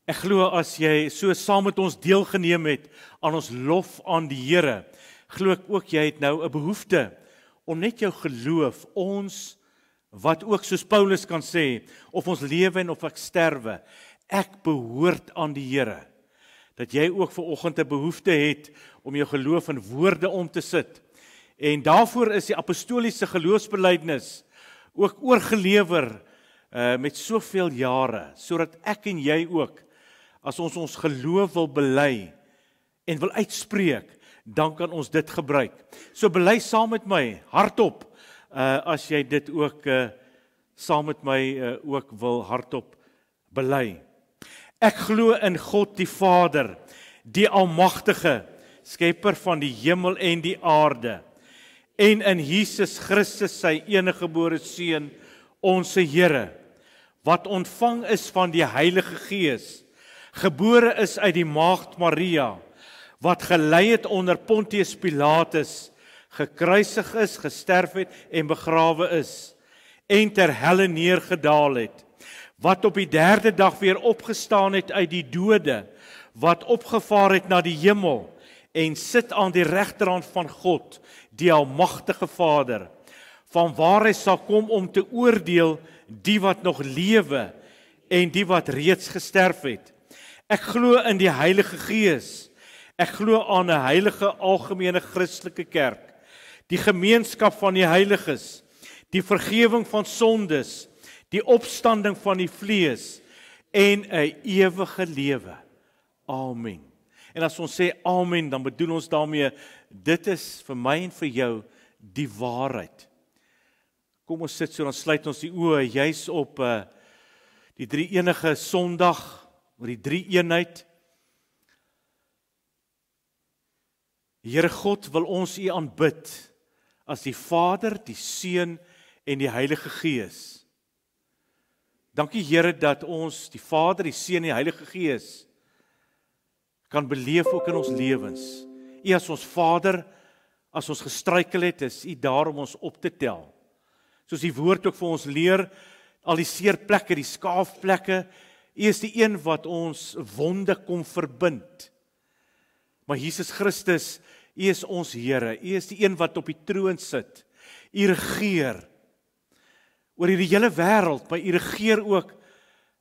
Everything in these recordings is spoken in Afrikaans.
Ek glo as jy so saam met ons deelgeneem het aan ons lof aan die Here, glo ek ook jy het nou 'n behoefte om net jou geloof, ons wat ook soos Paulus kan sê, of ons lewe en of ek sterwe, ek behoort aan die Here. Dat jy ook vanoggend 'n behoefte het om jou geloof in woorde om te sit. En daarvoor is die apostoliese geloofsbelijdenis ook oorgelewer met soveel jare, sodat ek en jy ook, as ons geloof wil bely en wil uitspreek, dan kan ons dit gebruik. So bely saam met my, hardop, as jy dit ook saam met my ook wil hardop bely. Ek glo in God die Vader, die Almagtige, Skepper van die hemel en die aarde, en in Jesus Christus sy eniggebore Seun, ons Here, wat ontvang is van die Heilige Gees, gebore is uit die Maagd Maria, wat gelei het onder Pontius Pilatus, gekruisig is, gesterf het en begrawe is, en ter helle neergedaal het, wat op die 3de dag weer opgestaan het uit die dode, wat opgevaar het na die hemel, en sit aan die regterhand van God, die Almagtige Vader, van waar hy sal kom om te oordeel die wat nog lewe, en die wat reeds gesterf het. Ek glo in die Heilige Gees, ek glo aan 'n heilige algemene Christelike kerk, die gemeenskap van die heiliges, die vergifnis van sondes, die opstanding van die vlees en 'n ewige lewe. Amen. En as ons sê amen, dan bedoel ons daarmee, dit is vir my en vir jou die waarheid. Kom ons sit so, dan sluit ons die oë, juis op die drie-enige Sondag, oor die drie-eenheid. Here God, wil ons U aanbid as die Vader, die Seun en die Heilige Gees. Dankie Here dat ons die Vader, die Seun en die Heilige Gees kan beleef ook in ons lewens. U as ons Vader, as ons gestruikel het, is U daar om ons op te tel. Soos die woord ook vir ons leer, al die seerplekke, die skaafplekke, U is die een wat ons wonde kom verbind. Maar Jesus Christus, U is ons Here, U is die een wat op die troon sit. U regeer oor hierdie hele wêreld, maar U regeer ook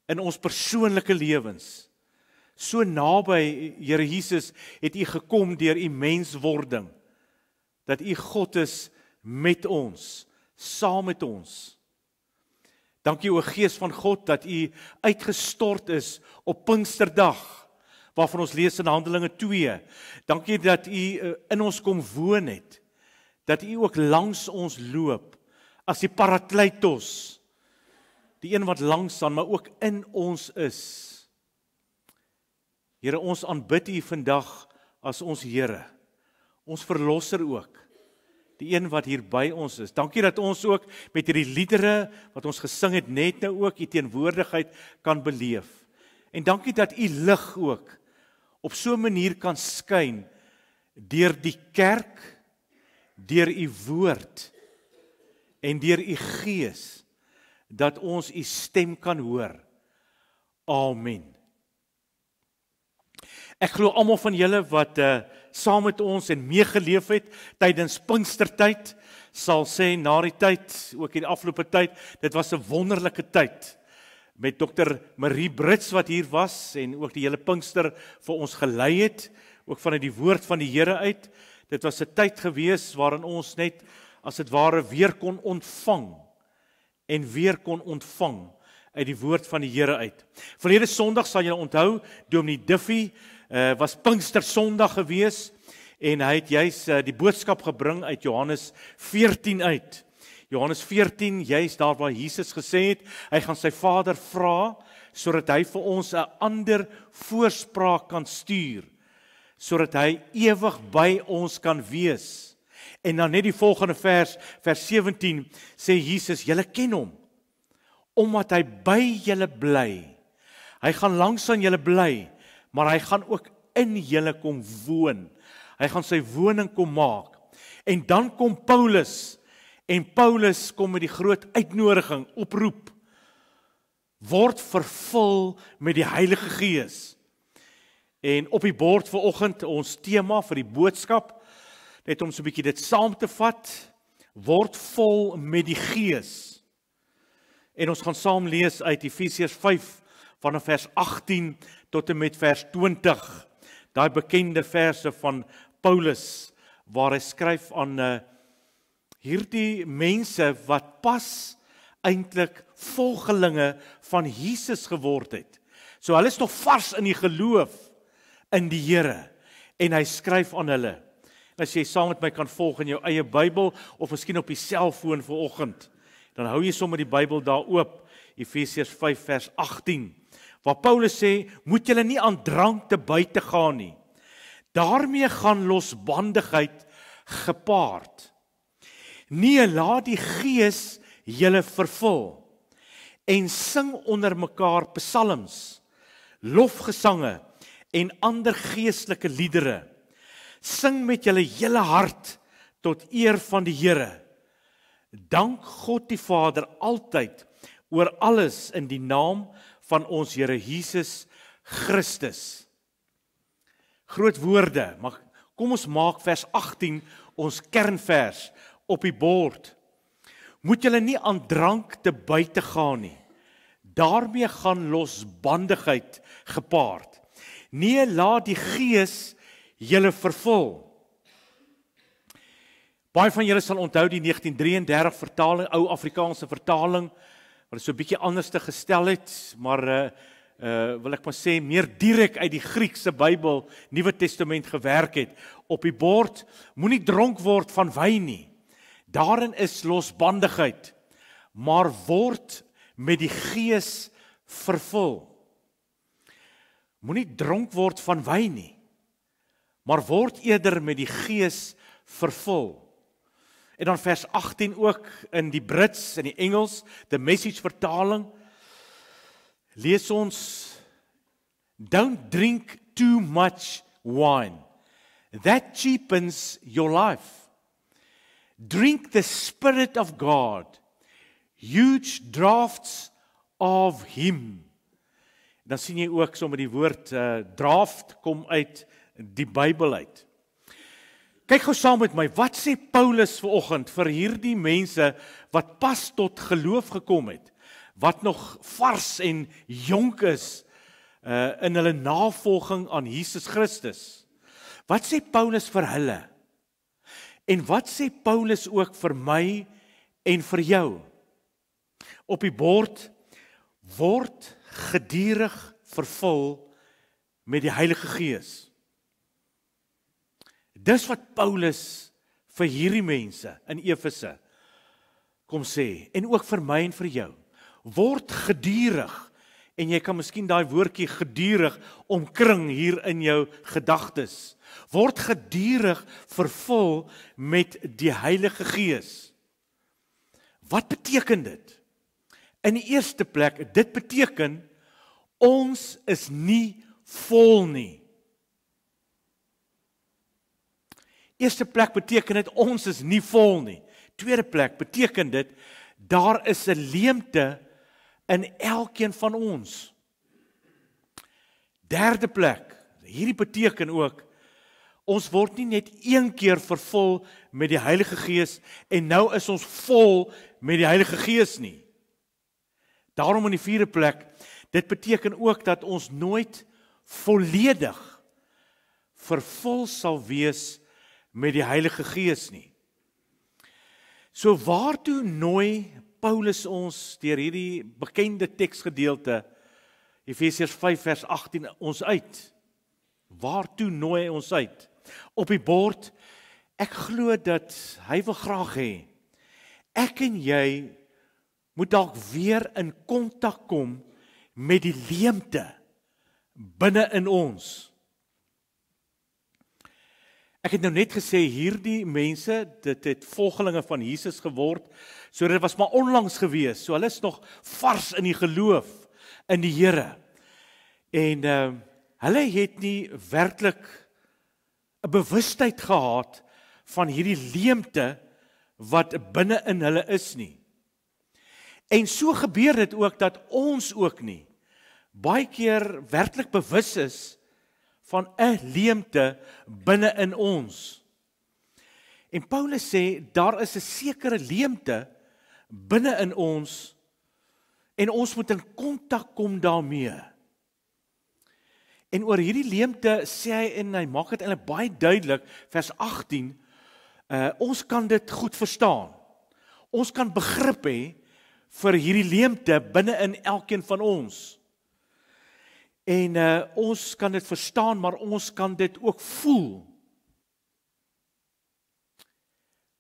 in ons persoonlike lewens. So naby, Here Jesus, het U gekom deur U menswording, dat U God is met ons, saam met ons. Dankie o Gees van God, dat U uitgestort is op Pinksterdag, waarvan ons lees in Handelinge 2. Dankie dat U in ons kom woon het, dat U ook langs ons loop, as die Parakletos, die een wat langs aan, maar ook in ons is. Here, ons aanbid U vandag as ons Here, ons Verlosser ook, die een wat hier by ons is. Dankie dat ons ook met hierdie liedere, wat ons gesing het, net nou ook U teenwoordigheid kan beleef. En dankie dat U lig ook op so 'n manier kan skyn, deur die kerk, deur U woord, en deur U Gees, dat ons U stem kan hoor. Amen. Ek glo almal van julle wat saam met ons en meegeleef het tydens Pinkstertyd, sal sê na die tyd, ook in die afgelope tyd, dit was 'n wonderlike tyd, met Dr. Marie Brits wat hier was, en ook die hele Pinkster vir ons gelei het, ook vanuit die woord van die Here uit. Dit was 'n tyd gewees waarin ons net, as dit ware, weer kon ontvang, en weer kon ontvang uit die woord van die Here uit. Verlede Sondag sal julle onthou, Dominee Duffy was Pinkster Sondag gewees, en hy het juis die boodskap gebring uit Johannes 14 uit. Johannes 14, juis daar waar Jesus gesê het, hy gaan sy Vader vra, sodat hy vir ons 'n ander voorspraak kan stuur, sodat hy ewig by ons kan wees. En dan net die volgende vers 17, sê Jesus, julle ken hom, omdat hy by julle bly. Hy gaan langs aan julle bly, maar hy gaan ook in julle kom woon. Hy gaan sy woning kom maak. En dan kom Paulus, en Paulus kom met die groot uitnodiging, oproep. word vervul met die Heilige Gees. En op die bord vanoggend ons tema vir die boodskap, net om so 'n bietjie dit saam te vat, word vol met die Gees. En ons gaan saam lees uit Efesiërs 5 vanaf vers 18 tot en met vers 20. Daai bekende verse van Paulus waar hy skryf aan hierdie mense wat pas eintlik volgelinge van Jesus geword het. So hulle is nog vars in die geloof in die Here en hy skryf aan hulle. As jy saam met my kan volg in jou eie Bybel of miskien op die selfoon vanoggend, dan hou jy sommer die Bybel daar oop, Efesiërs 5 vers 18, waar Paulus sê, moet julle nie aan drank te buite gaan nie. Daarmee gaan losbandigheid gepaard. Nee, laat die Gees julle vervul en sing onder mekaar psalms, lofgesange en ander geestelike liedere. Sing met julle hele hart tot eer van die Here. Dank God die Vader altyd oor alles in die naam van ons Here Jesus Christus. Groot woorde, maar kom ons maak vers 18 ons kernvers op die bord. Moet julle nie aan drank te buite gaan nie. Daarmee gaan losbandigheid gepaard. Nee, laat die Gees julle vervul. Baie van julle sal onthou die 1933 vertaling, ou Afrikaanse vertaling, wat so 'n bietjie anders te gestel het, maar wil ek maar sê, meer direk uit die Griekse Bybel, Nuwe Testament gewerk het. Op die bord, moenie dronk word van wyn nie. Daarin is losbandigheid, maar word met die Gees vervul. Moenie dronk word van wyn nie, maar word eerder met die Gees vervul. En dan vers 18 ook in die Brits, in die Engels, the Message vertaling, lees ons, don't drink too much wine. That cheapens your life. Drink the Spirit of God, huge draughts of Him. Dan sien jy ook sommer die woord draft kom uit die Bybel uit. Kyk gou saam met my, wat sê Paulus vanoggend vir hierdie mense wat pas tot geloof gekom het, wat nog vars en jonk is in hulle navolging aan Jesus Christus. Wat sê Paulus vir hulle? En wat sê Paulus ook vir my en vir jou? Op die bord, word gedurig vervul met die Heilige Gees. Dis wat Paulus vir hierdie mense in Efese kom sê, en ook vir my en vir jou. Word gedurig, en jy kan miskien daai woordjie gedurig omkring hier in jou gedagtes. Word gedurig vervul met die Heilige Gees. Wat beteken dit? In die eerste plek, dit beteken, ons is nie vol nie. Eerste plek beteken dit, ons is nie vol nie. Tweede plek beteken dit, daar is 'n leemte in elkeen van ons. Derde plek, hierdie beteken ook, ons word nie net een keer vervul met die Heilige Gees en nou is ons vol met die Heilige Gees nie. Daarom in die vierde plek, dit beteken ook dat ons nooit volledig vervul sal wees met die Heilige Gees nie. So waartoe nooi Paulus ons deur hierdie bekende teksgedeelte, Efesiërs 5 vers 18, ons uit? Waartoe nooi hy ons uit? Op die bord, ek glo dat hy wil graag hê, ek en jy moet dalk weer in kontak kom met die leemte binne in ons. Ek het nou net gesê, hierdie mense, dit het volgelinge van Jesus geword, so dit was maar onlangs gewees, so hulle is nog vars in die geloof, in die Here. En hulle het nie werklik 'n bewustheid gehad van hierdie leemte wat binne in hulle is nie. En so gebeur dit ook dat ons ook nie baie keer werklik bewus is van 'n leemte binne in ons. En Paulus sê, daar is 'n sekere leemte binne in ons, en ons moet in kontak kom daarmee. En oor hierdie leemte sê hy, en hy maak dit eintlik baie duidelik, vers 18, ons kan dit goed verstaan. Ons kan begrip hê vir hierdie leemte binne in elkeen van ons. En ons kan dit verstaan, maar ons kan dit ook voel.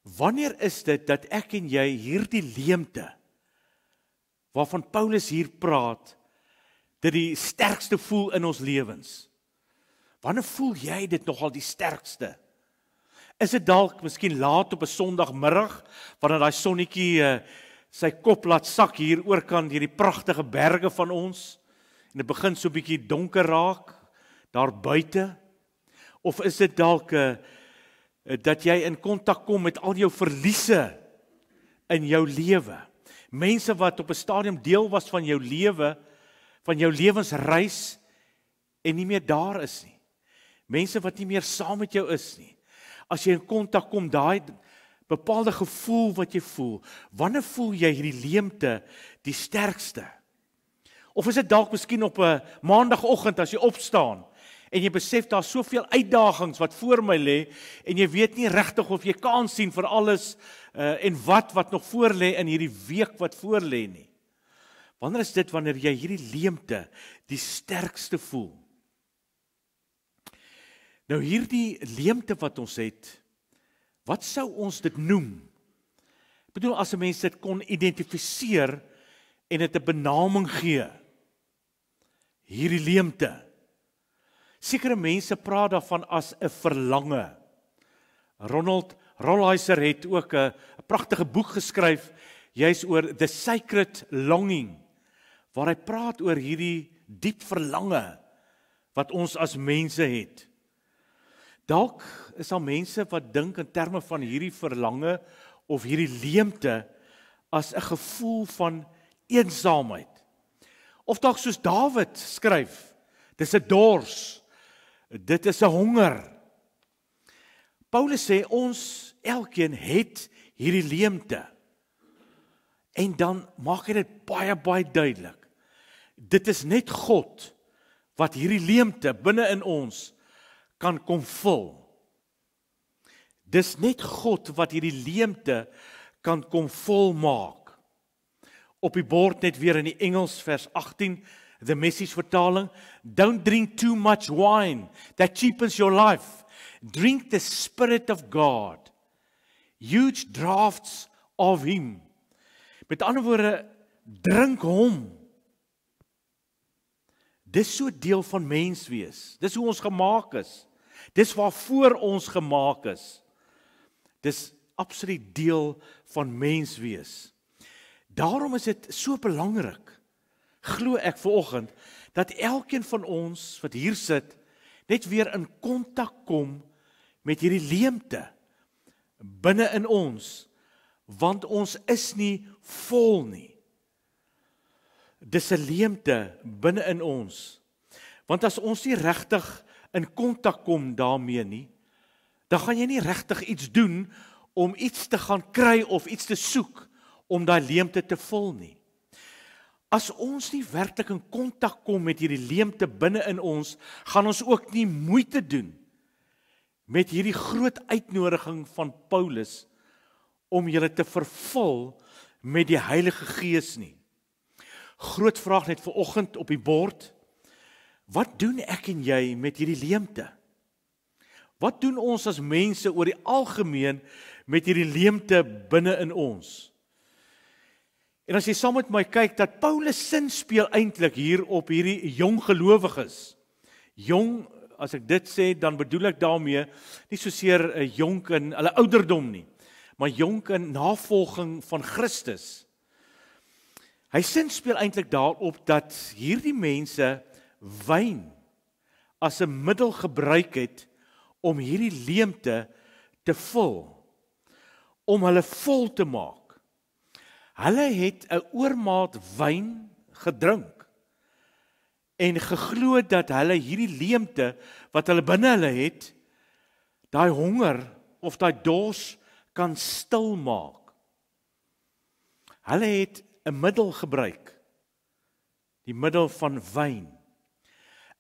Wanneer is dit dat ek en jy hierdie leemte, waarvan Paulus hier praat, dit die sterkste voel in ons lewens? Wanneer voel jy dit nogal die sterkste? Is dit dalk miskien laat op 'n Sondagmiddag, wanneer daai sonnetjie sy kop laat sak hier oorkant hierdie pragtige berge van ons, en dit begin so 'n bietjie donker raak daar buite? Of is dit dalk dat jy in kontak kom met al jou verliese in jou lewe? Mense wat op 'n stadium deel was van jou lewe, van jou lewensreis, en nie meer daar is nie. Mense wat nie meer saam met jou is nie. As jy in kontak kom, daai bepaalde gevoel wat jy voel, wanneer voel jy hierdie leemte die sterkste? Of is dit dalk miskien op 'n maandagooggend as jy opstaan en jy besef daar's soveel uitdagings wat voor my lê en jy weet nie regtig of jy kans sien vir alles en wat nog voor lê in hierdie week wat voor lê nie. Wanneer is dit wanneer jy hierdie leemte die sterkste voel? Nou hierdie leemte wat ons het, wat sou ons dit noem? Ek bedoel, as 'n mens dit kon identifiseer en dit 'n benaming gee. Hierdie leemte. Sekere mense praat daarvan as 'n verlange. Ronald Rolheiser het ook 'n pragtige boek geskryf, juis oor The Sacred Longing, waar hy praat oor hierdie diep verlange wat ons as mense het. Dalk is daar mense wat dink in terme van hierdie verlange of hierdie leemte as 'n gevoel van eensaamheid. Of dalk soos Dawid skryf, dis 'n dors, dit is 'n honger. Paulus sê ons elkeen het hierdie leemte. En dan maak hy dit baie duidelik. Dit is net God wat hierdie leemte binne in ons kan kom vul. Dis net God wat hierdie leemte kan kom volmaak. Op die bord net weer in die Engels vers 18, the Message vertaling, don't drink too much wine, that cheapens your life. Drink the Spirit of God, huge draughts of Him. Met ander woorde, drink hom. Dis so deel van mens wees. Dis hoe ons gemaak is. Dis waarvoor ons gemaak is. Dis absoluut deel van mens wees. Daarom is dit so belangrik, glo ek vanoggend, dat elkeen van ons wat hier sit, net weer in kontak kom met hierdie leemte binne in ons, want ons is nie vol nie. Dis 'n leemte binne in ons. Want as ons nie regtig in kontak kom daarmee nie, dan gaan jy nie regtig iets doen om iets te gaan kry of iets te soek om daai leemte te vul nie. As ons nie werklik in kontak kom met hierdie leemte binne in ons, gaan ons ook nie moeite doen met hierdie groot uitnodiging van Paulus om julle te vervul met die Heilige Gees nie. Groot vraag net vanoggend op die bord. Wat doen ek en jy met hierdie leemte? Wat doen ons as mense oor die algemeen met hierdie leemte binne in ons? En as jy saam met my kyk, dat Paulus sin speel eintlik hier op hierdie jong gelowiges. Jong, as ek dit sê, dan bedoel ek daarmee nie soseer 'n jonk in hulle ouderdom nie, maar jonk in navolging van Christus. Hy sin speel eintlik daarop dat hierdie mense wyn as 'n middel gebruik het om hierdie leemte te vul, om hulle vol te maak. Hulle het 'n oormaat wyn gedrink en geglo dat hulle hierdie leemte wat hulle binne hulle het, daai honger of daai dors kan stil maak. Hulle het 'n middel gebruik, die middel van wyn.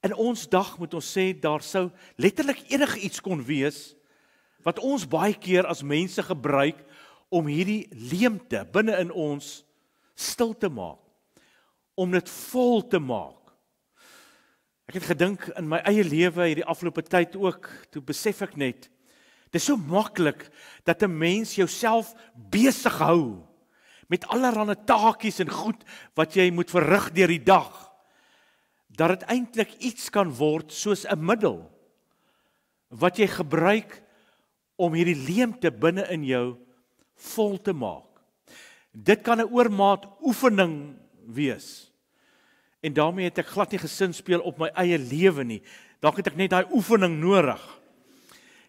In ons dag moet ons sê, daar sou letterlik enige iets kon wees wat ons baie keer as mense gebruik om hierdie leemte binne in ons stil te maak, om dit vol te maak. Ek het gedink in my eie lewe hierdie afgelope tyd ook, toe besef ek net, dit is so maklik dat 'n mens jouself besig hou met allerlei taakies en goed wat jy moet verrig deur die dag, dat dit eintlik iets kan word soos 'n middel wat jy gebruik om hierdie leemte binne in jou vol te maak. Dit kan 'n oormaat oefening wees. En daarmee het ek glad nie gesinspeel op my eie lewe nie. Dalk het ek net daai oefening nodig.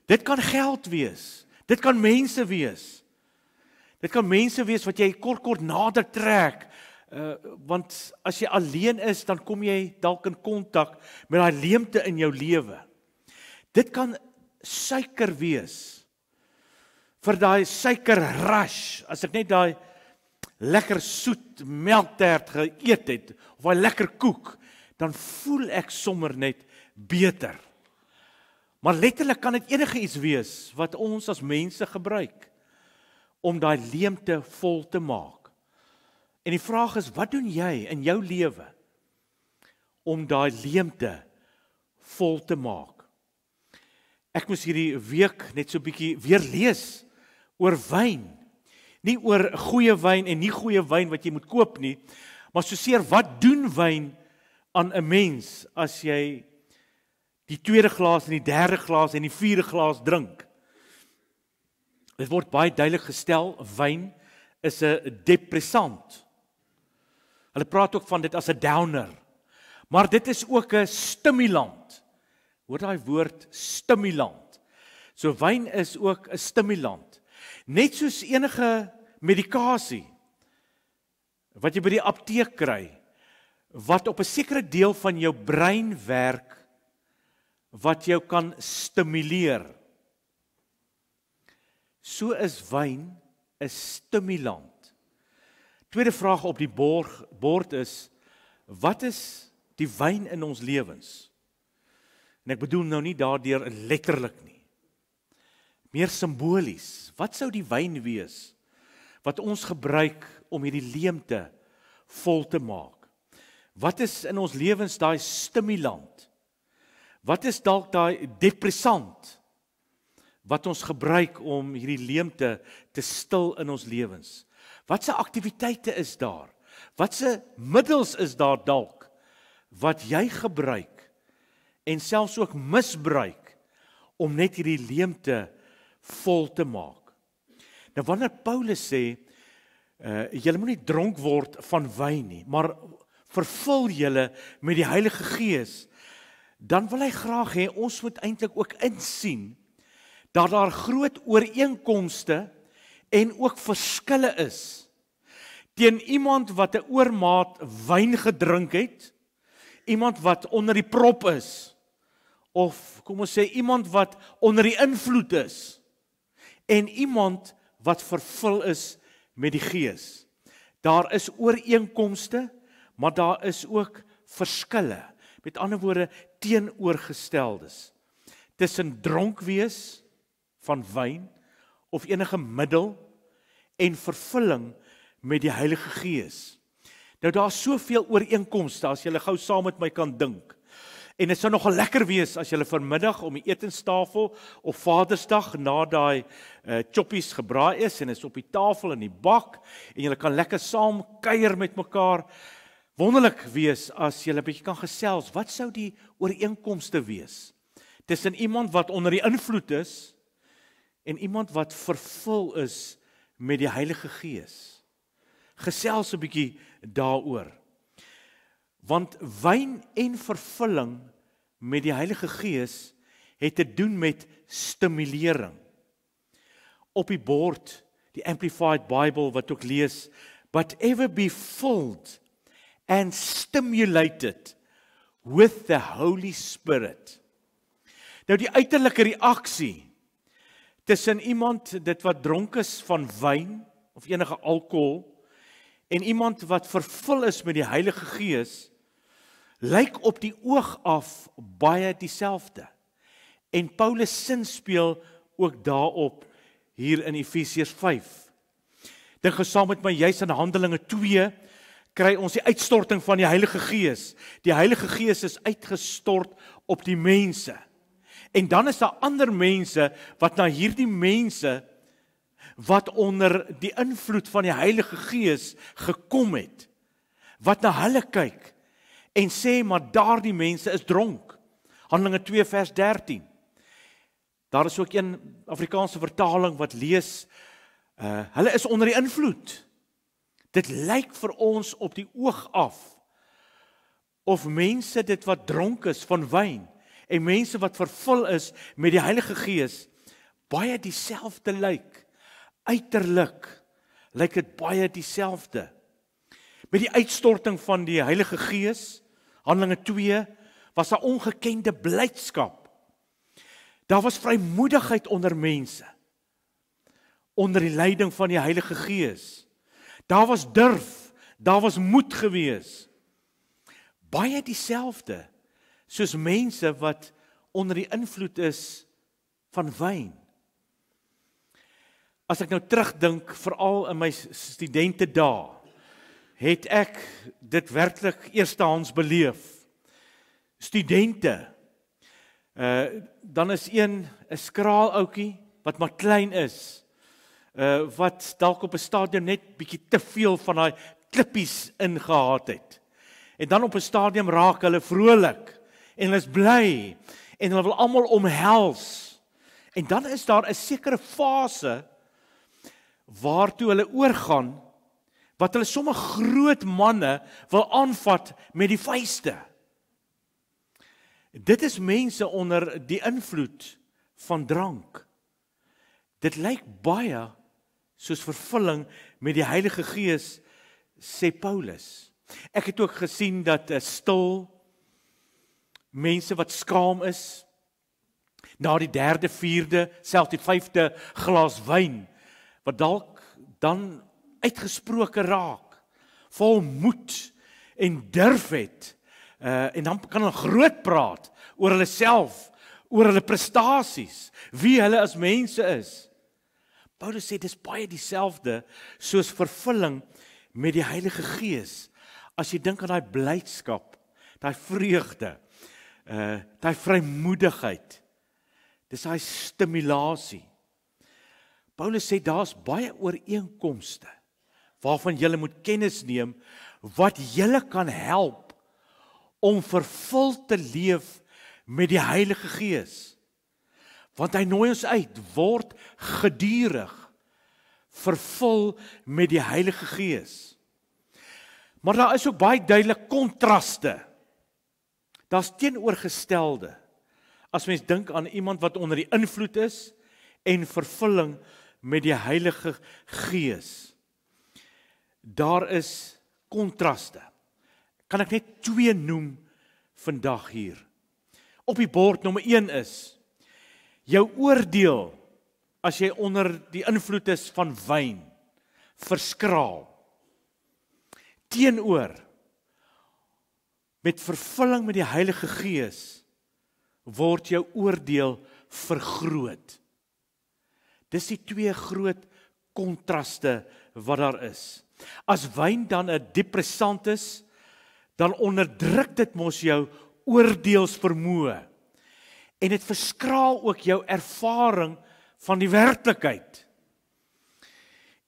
Dit kan geld wees. Dit kan mense wees. Dit kan mense wees wat jy kort nader trek. Want as jy alleen is, dan kom jy dalk in kontak met daai leemte in jou lewe. Dit kan suiker wees. Vir daai suikerrush, as ek net daai lekker soet melktert geëet het, of daai lekker koek, dan voel ek sommer net beter. Maar letterlik kan dit enige iets wees wat ons as mense gebruik om daai leemte vol te maak. En die vraag is, wat doen jy in jou lewe om daai leemte vol te maak? Ek moes hierdie week net so 'n bietjie weer lees oor wyn. Nie oor goeie wyn en nie goeie wyn wat jy moet koop nie, maar soseer wat doen wyn aan 'n mens as jy die tweede glas en die derde glas en die vierde glas drink. Dit word baie duidelik gestel, wyn is 'n depressant. Hulle praat ook van dit as 'n downer. Maar dit is ook 'n stimulant. Hoor daai woord stimulant. So wyn is ook 'n stimulant. Net soos enige medikasie wat jy by die apteek kry, wat op 'n sekere deel van jou brein werk, wat jou kan stimuleer. So is wyn 'n stimulant. Tweede vraag op die bord is, wat is die wyn in ons lewens? En ek bedoel nou nie daardeur letterlik nie. Meer simbolies, wat sou die wyn wees wat ons gebruik om hierdie leemte vol te maak? Wat is in ons lewens daai stimulant? Wat is dalk daai depressant wat ons gebruik om hierdie leemte te stil in ons lewens? Wat se aktiwiteite is daar? Wat se middels is daar dalk wat jy gebruik en selfs ook misbruik om net hierdie leemte vol te maak? Nou wanneer Paulus sê, julle moet nie dronk word van wyn nie, maar vervul julle met die Heilige Gees, dan wil hy graag hê ons moet eintlik ook insien dat daar groot ooreenkomste en ook verskille is teen iemand wat 'n oormaat wyn gedrink het, iemand wat onder die prop is, of kom ons sê iemand wat onder die invloed is, en iemand wat vervul is met die Gees. Daar is ooreenkomste, maar daar is ook verskille. Met ander woorde, teenoorgesteldes. Tussen dronk wees van wyn of enige middel en vervulling met die Heilige Gees. Nou daar is soveel ooreenkomste as jy gou saam met my kan dink. En dit sou nogal lekker wees as jy vanmiddag om die etenstafel op Vadersdag na daai choppies gebraai is en is op die tafel in die bak en jy kan lekker saam kuier met mekaar. Wonderlik wees as jy 'n bietjie kan gesels. Wat sou die ooreenkomste wees tussen iemand wat onder die invloed is en iemand wat vervul is met die Heilige Gees? Gesels 'n bietjie daaroor. Want wyn en vervulling met die Heilige Gees het te doen met stimulering. Op die bord, die Amplified Bible wat ook lees, but ever be filled and stimulated with the Holy Spirit. Nou die uiterlike reaksie tussen iemand dit wat dronk is van wyn of enige alkohol en iemand wat vervul is met die Heilige Gees, lyk op die oog af baie dieselfde. En Paulus sinspeel ook daarop hier in Efesiërs 5. Dink saam met my juis in Handelinge 2 kry ons die uitstorting van die Heilige Gees. Die Heilige Gees is uitgestort op die mense. En dan is daar ander mense wat na hierdie mense wat onder die invloed van die Heilige Gees gekom het, wat na hulle kyk en sê, maar daardie mense is dronk. Handelinge 2 vers 13. Daar is ook een Afrikaanse vertaling wat lees, hulle is onder die invloed. Dit lyk vir ons op die oog af, of mense dit wat dronk is van wyn, en mense wat vervul is met die Heilige Gees, baie dieselfde lyk. Uiterlik lyk dit baie dieselfde. Met die uitstorting van die Heilige Gees, Handelinge 2, was daar ongekende blydskap. Daar was vrymoedigheid onder mense, onder die leiding van die Heilige Gees. Daar was durf, daar was moed gewees. Baie dieselfde, soos mense wat onder die invloed is van wyn. As ek nou terugdink, veral in my studente dae, het ek dit werklik eerstehands beleef. Studente, dan is een skraal ouetjie, wat maar klein is, wat dalk op 'n stadium net bietjie te veel van daai klippies ingehaat het. En dan op 'n stadium raak hulle vrolik, en hulle is bly, en hulle wil almal omhels. En dan is daar 'n sekere fase, waartoe hulle oorgaan, wat hulle sommige groot manne wil aanvat met die vuiste. Dit is mense onder die invloed van drank. Dit lyk baie soos vervulling met die Heilige Gees, sê Paulus. Ek het ook gesien dat stil, mense wat skaam is, na die 3de, 4de, selfs die 5de glas wyn, wat dalk dan uitgesproke raak, vol moed en durf het, en dan kan hulle groot praat oor hulle self, oor hulle prestasies, wie hulle as mense is. Paulus sê, dit is baie dieselfde soos vervulling met die Heilige Gees. As jy dink aan daai blydskap, daai vreugde, daai vrymoedigheid, dis daai stimulasie. Paulus sê, daar's baie ooreenkomste, waarvan julle moet kennis neem, wat julle kan help, om vervul te leef met die Heilige Gees. Want hy nooi ons uit, word gedurig vervul met die Heilige Gees. Maar daar is ook baie duidelik kontraste. Daar's teenoorgestelde. As mens dink aan iemand wat onder die invloed is en vervulling met die Heilige Gees. Daar is kontraste. Kan ek net 2 noem vandag hier. Op die bord nommer 1 is jou oordeel as jy onder die invloed is van wyn, verskraal. Teenoor, met vervulling met die Heilige Gees, word jou oordeel vergroot. Dis die 2 groot kontraste wat daar is. As wyn dan 'n depressant is, dan onderdruk dit mos jou oordeelsvermoë. En dit verskraal ook jou ervaring van die werklikheid.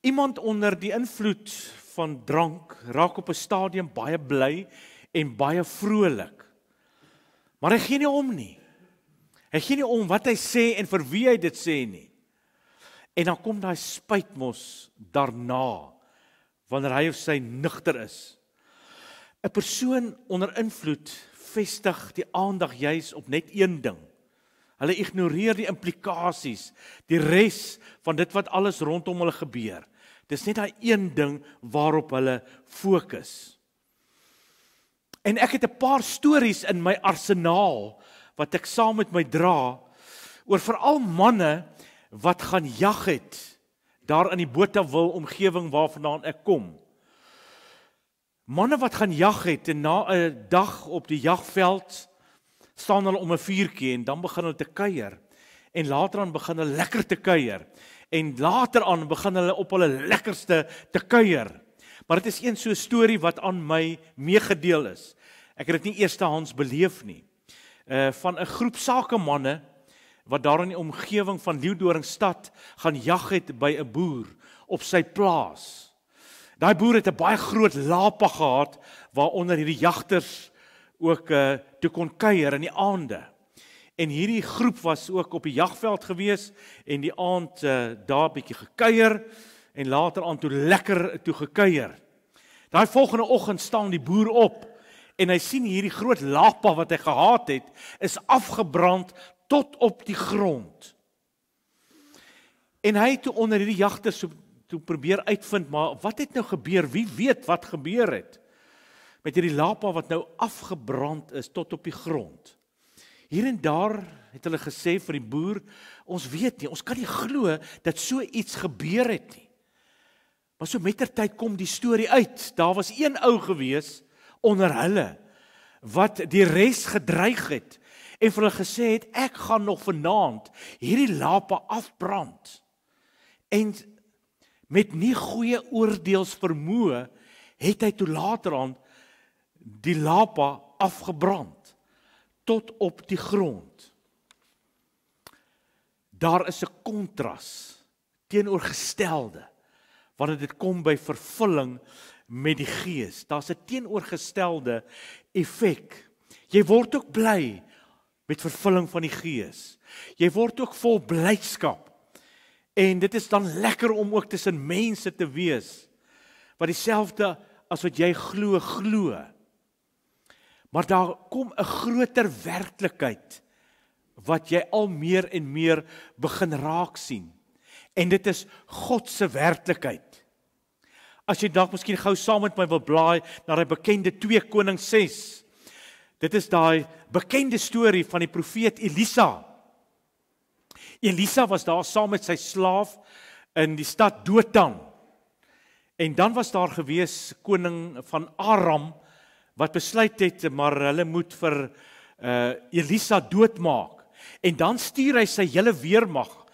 Iemand onder die invloed van drank raak op 'n stadium baie bly en baie vrolik. Maar hy gee nie om nie. Hy gee nie om wat hy sê en vir wie hy dit sê nie. En dan kom daai spyt mos daarna, wanneer hy of sy nugter is. 'n Persoon onder invloed vestig die aandag juis op net een ding. Hulle ignoreer die implikasies, die res van dit wat alles rondom hulle gebeur. Dis net daai een ding waarop hulle fokus. En ek het 'n paar stories in my arsenaal wat ek saam met my dra oor veral manne wat gaan jag het daar in die Botawil omgewing waarvandaan ek kom. Manne wat gaan jag het en na 'n dag op die jagveld staan hulle om 'n vuurtjie en dan begin hulle te kuier. En later aan begin hulle lekker te kuier. En later aan begin hulle op hulle lekkerste te kuier. Maar dit is een so 'n storie wat aan my meegedeel is. Ek het dit nie eerstehands beleef nie. Van 'n groep sakemanne wat daar in die omgewing van Leeudoringstad gaan jag het by 'n boer op sy plaas. Daai boer het 'n baie groot lapa gehad waaronder hierdie jagters ook toe kon kuier in die aande. En hierdie groep was ook op die jagveld gewees en die aand daar 'n bietjie gekuier en later aan toe lekker toe gekuier. Daai volgende oggend staan die boer op en hy sien hierdie groot lapa wat hy gehad het is afgebrand tot op die grond. En hy het toe onder hierdie jagters toe probeer uitvind, maar wat het nou gebeur? Wie weet wat gebeur het? Met hierdie lapa wat nou afgebrand is tot op die grond. Hier en daar het hulle gesê vir die boer, ons weet nie, ons kan nie glo dat so iets gebeur het nie. Maar so mettertyd kom die storie uit. Daar was een ou gewees onder hulle wat die res gedreig het en vir hulle gesê het, ek gaan nog vanaand hierdie lapa afbrand. En met nie goeie oordeelsvermoë het hy toe later aan die lapa afgebrand tot op die grond. Daar is 'n kontras teenoorgestelde wanneer dit kom by vervulling met die Gees. Daar's 'n teenoorgestelde effek. Jy word ook bly met vervulling van die Gees. Jy word ook vol blydskap. En dit is dan lekker om ook tussen mense te wees wat dieselfde as wat jy glo. Maar daar kom 'n groter werklikheid wat jy al meer en meer begin raak sien. En dit is God se werklikheid. As jy dalk miskien gou saam met my wil blaai na die bekende 2 Konings 6. Dit is daai bekende storie van die profeet Elisa. Elisa was daar saam met sy slaaf in die stad Dothan. En dan was daar gewees koning van Aram wat besluit het, maar hulle moet vir Elisa doodmaak. En dan stuur hy sy hele weermag,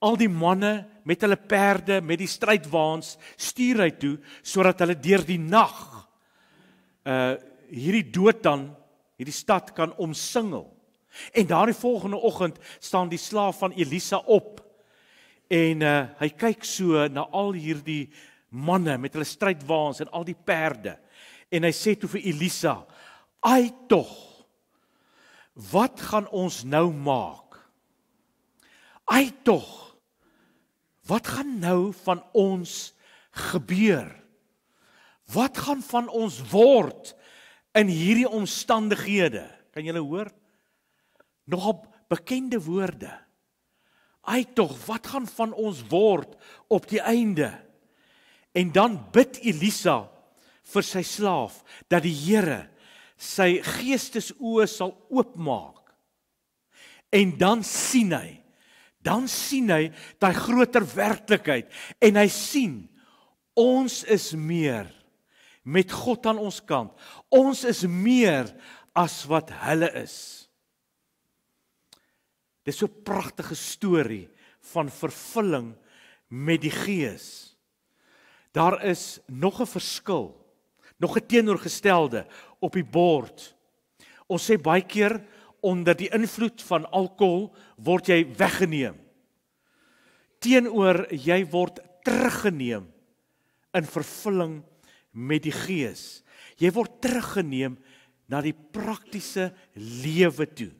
al die manne met hulle perde, met die strydwaans, stuur hy toe, sodat hulle deur die nag hierdie Dothan, hierdie stad kan omsingel. En daardie volgende oggend staan die slaaf van Elisa op en hy kyk so na al hierdie manne met hulle strydwaans en al die perde en hy sê toe vir Elisa, ai tog, wat gaan ons nou maak? Ai tog, wat gaan nou van ons gebeur? Wat gaan van ons word in hierdie omstandighede? Kan julle hoor? Nogal bekende woorde. Ai tog, wat gaan van ons word op die einde? En dan bid Elisa vir sy slaaf dat die Here sy geestesoë sal oopmaak. En dan sien hy daai groter werklikheid en hy sien ons is meer met God aan ons kant. Ons is meer as wat hulle is. Dit is so 'n pragtige storie van vervulling met die Gees. Daar is nog 'n verskil, nog 'n teenoorgestelde op die bord. Ons sê baie keer onder die invloed van alkohol word jy weggeneem. Teenoor jy word teruggeneem in vervulling met die Gees. Jy word teruggeneem na die praktiese lewe toe.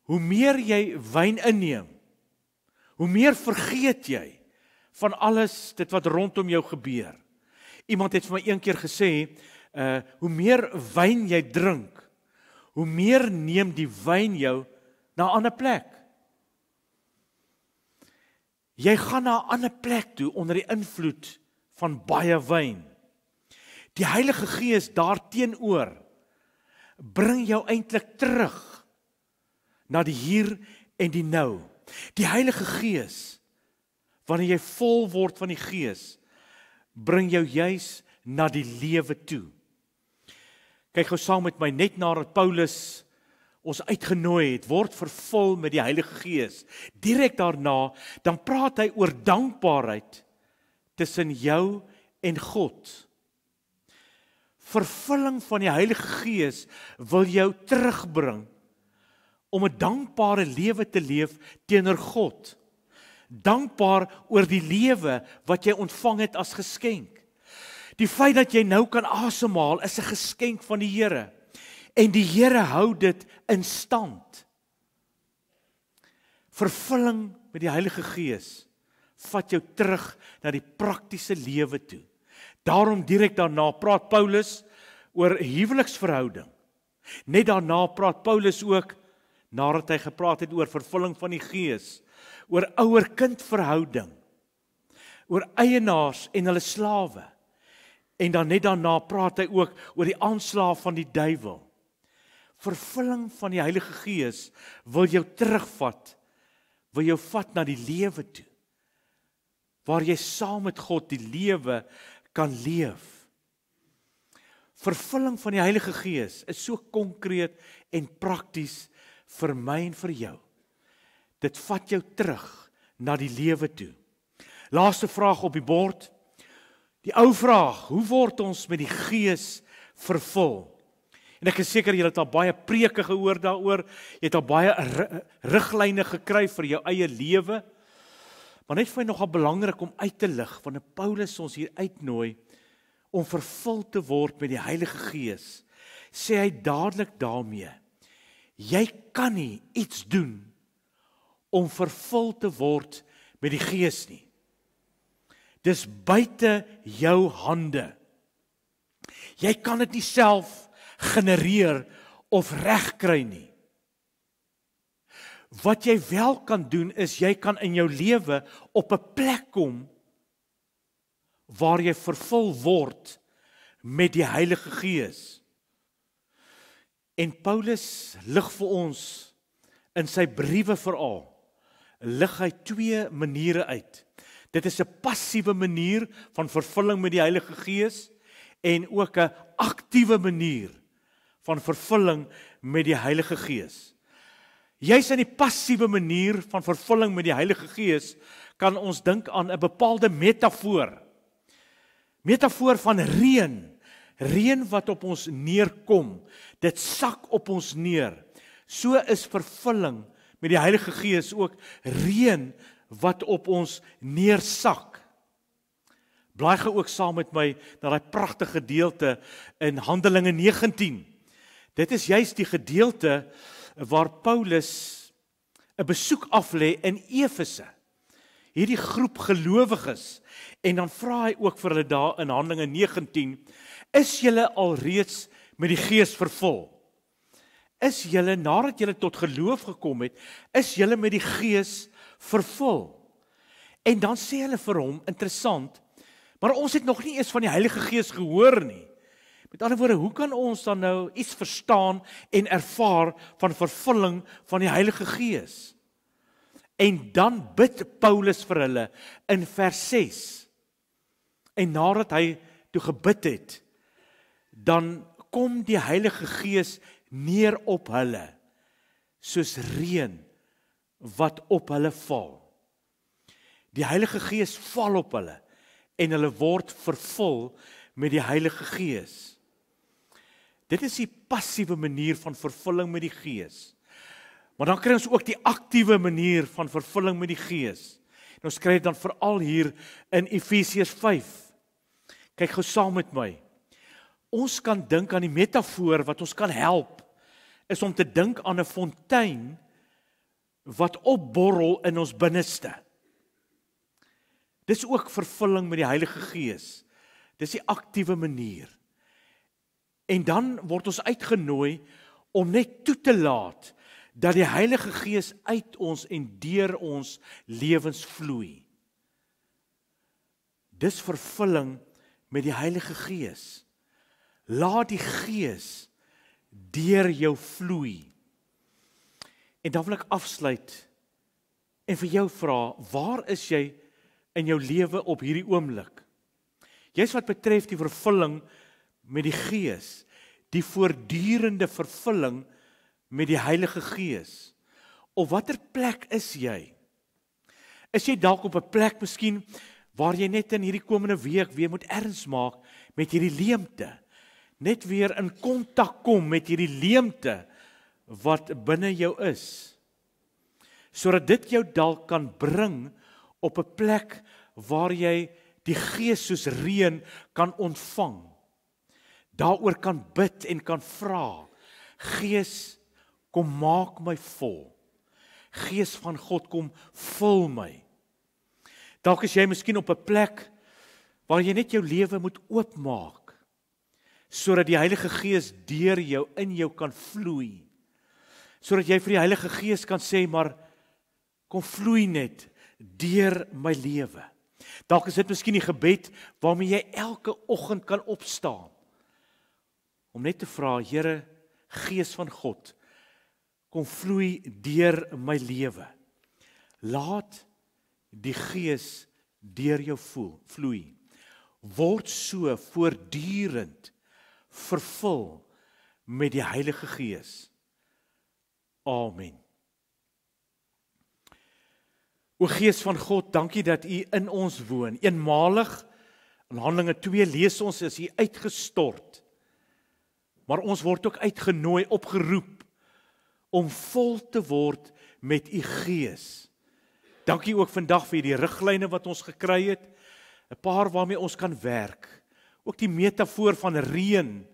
Hoe meer jy wyn inneem, hoe meer vergeet jy van alles dit wat rondom jou gebeur. Iemand het vir my een keer gesê, hoe meer wyn jy drink, hoe meer neem die wyn jou na 'n ander plek. Jy gaan na 'n ander plek toe onder die invloed van baie wyn. Die Heilige Gees daarteenoor bring jou eintlik terug na die hier en die nou. Die Heilige Gees, wanneer jy vol word van die Gees, bring jou juis na die lewe toe. Kyk gou saam met my, net nadat Paulus ons uitgenooi het, word vervul met die Heilige Gees. Direk daarna, dan praat hy oor dankbaarheid tussen jou en God. Vervulling van die Heilige Gees wil jou terugbring om 'n dankbare lewe te leef teenoor God. Dankbaar oor die lewe wat jy ontvang het as geskenk. Die feit dat jy nou kan asemhaal is 'n geskenk van die Here. En die Here hou dit in stand. Vervulling met die Heilige Gees vat jou terug na die praktiese lewe toe. Daarom direk daarna praat Paulus oor huweliksverhouding. Net daarna praat Paulus ook, nadat hy gepraat het oor vervulling van die Gees, oor ouer-kind verhouding, oor eienaars en hulle slawe. En dan net daarna praat hy ook oor die aanslag van die duiwel. Vervulling van die Heilige Gees wil jou terugvat, wil jou vat na die lewe toe, waar jy saam met God die lewe kan leef. Vervulling van die Heilige Gees is so konkreet en prakties vir my en vir jou. Dit vat jou terug na die lewe toe. Laaste vraag op die bord. Die ou vraag, hoe word ons met die Gees vervul? En ek is seker jy het al baie preke gehoor daaroor, jy het al baie riglyne gekry vir jou eie lewe, maar net vir my nogal belangrik om uit te lig, wanneer Paulus ons hier uitnooi, om vervul te word met die Heilige Gees, sê hy dadelik daarmee, jy kan nie iets doen, om vervul te word met die Gees nie. Dis buite jou hande. Jy kan dit nie self genereer of regkry nie. Wat jy wel kan doen is, jy kan in jou lewe op 'n plek kom waar jy vervul word met die Heilige Gees. En Paulus lig vir ons in sy briewe veral, lig hy 2 maniere uit. Dit is 'n passiewe manier van vervulling met die Heilige Gees en ook 'n aktiewe manier van vervulling met die Heilige Gees. Juis in die passiewe manier van vervulling met die Heilige Gees kan ons dink aan 'n bepaalde metafoor. Metafoor van reën. Reën wat op ons neerkom. Dit sak op ons neer. So is vervulling met die Heilige Gees ook reën wat op ons neersak. Blaai gou ook saam met my na daai pragtige gedeelte in Handelinge 19. Dit is juist die gedeelte waar Paulus 'n besoek aflê in Efese. Hierdie groep gelowiges, en dan vra hy ook vir hulle daar in Handelinge 19, is julle alreeds met die Gees vervul? Is julle, nadat julle tot geloof gekom het, is julle met die Gees vervul? En dan sê hulle vir hom, interessant, maar ons het nog nie eens van die Heilige Gees gehoor nie. Met ander woorde, hoe kan ons dan nou iets verstaan en ervaar van vervulling van die Heilige Gees? En dan bid Paulus vir hulle in vers 6. En nadat hy toe gebid het, dan kom die Heilige Gees neer op hulle, soos reën wat op hulle val. Die Heilige Gees val op hulle, en hulle word vervul met die Heilige Gees. Dit is die passiewe manier van vervulling met die Gees. Maar dan kry ons ook die aktiewe manier van vervulling met die Gees. En ons kry dit dan veral hier in Efesiërs 5. Kyk gou saam met my. Ons kan dink aan die metafoor wat ons kan help, is om te dink aan 'n fontein wat opborrel in ons binneste. Dis ook vervulling met die Heilige Gees. Dis die aktiewe manier. En dan word ons uitgenooi om net toe te laat dat die Heilige Gees uit ons en deur ons lewens vloei. Dis vervulling met die Heilige Gees. Laat die Gees deur jou vloei. En dan wil ek afsluit en vir jou vra, waar is jy in jou lewe op hierdie oomblik? Jy's wat betref die vervulling met die Gees, die voortdurende vervulling met die Heilige Gees. Op watter plek is jy? Is jy dalk op 'n plek miskien waar jy net in hierdie komende week weer moet erns maak met hierdie leemte? Net weer in kontak kom met hierdie leemte wat binne jou is, sodat dit jou dalk kan bring op 'n plek waar jy die Gees soos reën kan ontvang, daaroor kan bid en kan vra, Gees, kom maak my vol, Gees van God, kom vul my. Dalk is jy miskien op 'n plek waar jy net jou lewe moet oopmaak, sodat die Heilige Gees deur jou, in jou kan vloei, sodat jy vir die Heilige Gees kan sê, maar kom vloei net deur my lewe. Dalk is dit miskien die gebed waarmee jy elke oggend kan opstaan, om net te vra, Here, Gees van God, kom vloei deur my lewe. Laat die Gees deur jou vloei. Word so voortdurend vervul met die Heilige Gees. Amen. O Gees van God, dankie dat U in ons woon. Eenmalig, in Handelinge 2 lees ons, is U uitgestort. Maar ons word ook uitgenooi, opgeroep, om vol te word met U Gees. Dankie ook vandag vir die riglyne wat ons gekry het, 'n paar waarmee ons kan werk. Ook die metafoor van reën,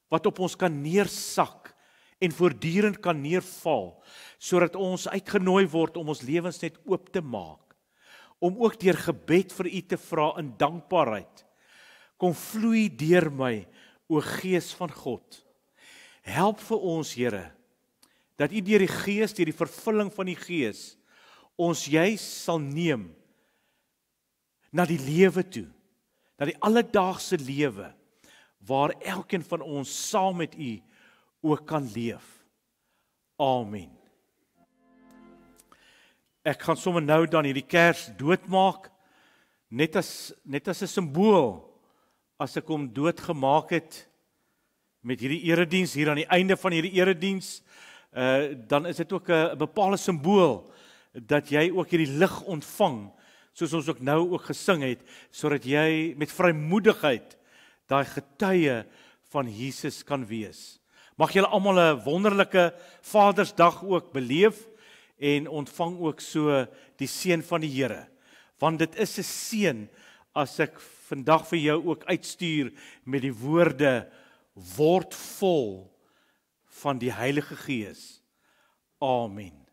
wat op ons kan neersak, en voortdurend kan neerval, sodat ons uitgenooi word om ons lewens net oop te maak, om ook deur gebed vir U te vra in dankbaarheid. Kom vloei deur my, o Gees van God. Help vir ons, Here, dat U deur die Gees, deur die vervulling van die Gees, ons juis sal neem na die lewe toe, na die alledaagse lewe, waar elkeen van ons saam met U ook kan leef. Amen. Ek gaan sommer nou dan hierdie kers doodmaak, net as 'n simbool, as ek hom doodgemaak het met hierdie erediens, hier aan die einde van hierdie erediens, dan is dit ook 'n bepaalde simbool, dat jy ook hierdie lig ontvang, soos ons ook nou ook gesing het, sodat jy met vrymoedigheid daai getuie van Jesus kan wees. Mag julle almal 'n wonderlike Vadersdag ook beleef, en ontvang ook so die seën van die Here. Want dit is 'n seën as ek vandag vir jou ook uitstuur met die woorde, word vol van die Heilige Gees. Amen.